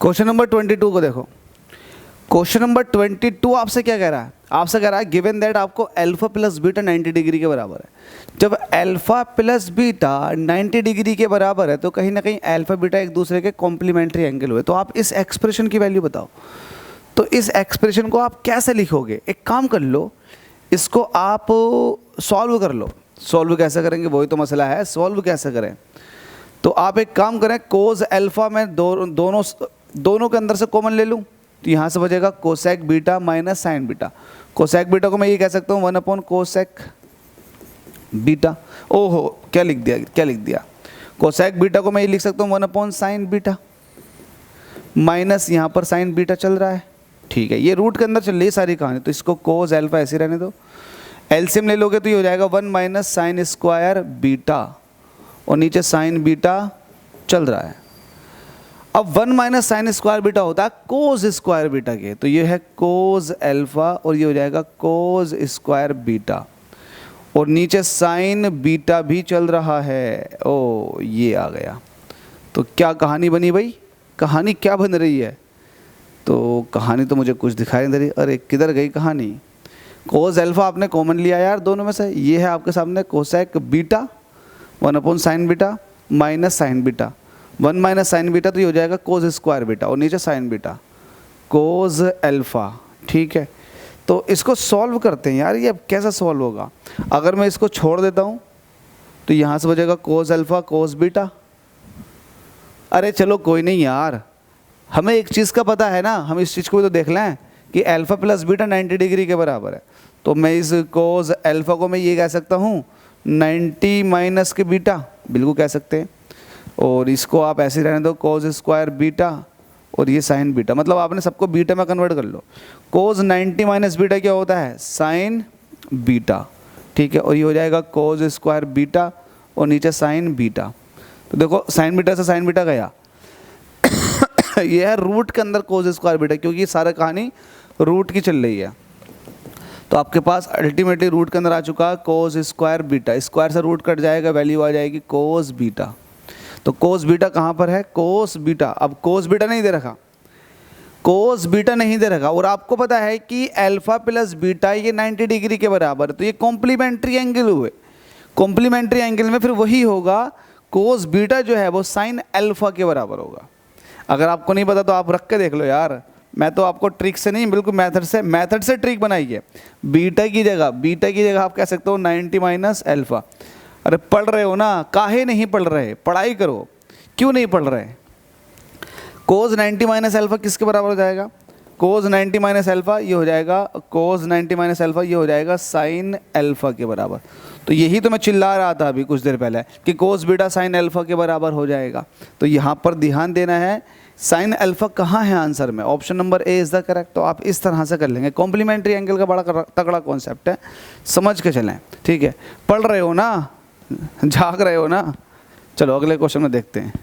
Question number 22 को देखो। Question number 22 आपसे क्या कह रहा है? आपसे कह रहा है गिवन दैट आपको अल्फा प्लस बीटा 90 डिग्री के बराबर है। जब अल्फा प्लस बीटा 90 डिग्री के बराबर है तो कहीं ना कहीं अल्फा बीटा एक दूसरे के कॉम्प्लीमेंट्री एंगल हुए। तो आप इस एक्सप्रेशन की वैल्यू बताओ। तो इस एक्सप्रेशन को आप कैसे लिखोगे? एक काम कर लो, इसको आप सॉल्व कर लो। सॉल्व कैसे करेंगे वही तो मसला है, सॉल्व कैसे करें। तो आप एक काम करें, कोस अल्फा में दोनों के अंदर से कॉमन ले लूँ तो यहाँ से बचेगा cosec beta minus sign beta. Cosec beta को मैं ये कह सकता हूँ 1 कोसेक बीटा। ओहो क्या लिख दिया, कोसेक बीटा को मैं ये लिख सकता हूँ 1 साइन बीटा माइनस यहाँ पर साइन बीटा चल रहा है। ठीक है, ये रूट के अंदर चल रही है सारी कहानी, तो इसको कोस अल्फा ऐसे रहने दो। एलसीएम ले लोगे तो ये हो जाएगा 1 माइनस साइन स्क्वायर बीटा और नीचे साइन बीटा चल रहा है। अब 1 माइनस साइन स्क्वायर बीटा होता है कोस स्क्वायर बीटा के, तो ये है कोस अल्फा और ये हो जाएगा कोस स्क्वायर बीटा और नीचे साइन बीटा भी चल रहा है। ओ ये आ गया। तो क्या कहानी बनी भाई? कहानी क्या बन रही है? तो कहानी तो मुझे कुछ दिखाई नहीं दे रही। अरे किधर गई कहानी? कोस अल्फा आपने कॉमन लिया यार दोनों में से। ये है आपके सामने cosec beta 1 sign beta minus sign beta, 1 minus sign beta तो ये हो जाएगा कोस स्क्वायर बीटा और नीचे साइन बीटा कोस अल्फा। ठीक है, तो इसको सॉल्व करते हैं यार। ये अब कैसा सॉल्व होगा? अगर मैं इसको छोड़ देता हूँ तो यहाँ से बचेगा कोस अल्फा कोस बीटा। अरे चलो कोई नहीं यार, हमें एक चीज़ का पता है ना, हम इस चीज़ को भी तो देख लें कि अल्फा प्लस बीटा 90 डिग्री के बराबर है। तो मैं इस कोस अल्फा को मैं ये कह सकता हूँ 90 माइनस के बीटा, बिल्कुल कह सकते हैं। और इसको आप ऐसे रहने दो कोस स्क्वायर बीटा और ये साइन बीटा, मतलब आपने सबको बीटा में कन्वर्ट कर लो। कोस 90 माइनस बीटा क्या होता है? Sign beta. ठीक है, और ये हो जाएगा कोस स्क्वायर बीटा और नीचे साइन बीटा। तो देखो साइन बीटा से साइन बीटा गया ये है रूट के अंदर कोस स्क्वायर बीटा, क्योंकि ये सारा कहानी रूट की चल रही है। तो आपके पास अल्टीमेटली रूट के अंदर आ चुका है कोस स्क्वायर बीटा। स्क्वायर से रूट कट जाएगा, वैल्यू आ जाएगी कोस बीटा। तो कोस बीटा कहाँ पर है? Cos beta. अब कोस बीटा नहीं दे रखा, कोस बीटा नहीं दे रखा और आपको पता है कि अल्फा प्लस बीटा ये 90 डिग्री के बराबर है, तो ये कॉम्प्लीमेंट्री एंगल हुए। कॉम्प्लीमेंट्री एंगल में फिर वही होगा, कोस बीटा जो है वो साइन अल्फा के बराबर होगा। अगर आपको नहीं पता तो आप रख के देख लो यार, मैं तो आपको ट्रिक से नहीं बिल्कुल मेथड से ट्रिक बनाई है। बीटा की जगह आप कह सकते हो 90 माइनस अल्फा। अरे पढ़ रहे हो ना, काहे नहीं पढ़ रहे? पढ़ाई करो, क्यों नहीं पढ़ रहे? कोस 90 माइनस अल्फा किसके बराबर हो जाएगा? कोस 90 माइनस अल्फा ये हो जाएगा, कोस 90 माइनस अल्फा ये हो जाएगा साइन अल्फा के बराबर। तो यही तो मैं चिल्ला रहा था अभी कुछ देर पहले कि कोस बीटा साइन अल्फा के बराबर हो जाएगा। तो यहाँ पर ध्यान देना है, साइन अल्फा कहाँ है आंसर में? Option number A is the correct. तो आप इस तरह से कर लेंगे। कॉम्प्लीमेंट्री एंगल का बड़ा तगड़ा कॉन्सेप्ट है, समझ के चलें। ठीक है, पढ़ रहे हो ना, झाग रहे हो ना? चलो अगले क्वेश्चन में देखते हैं।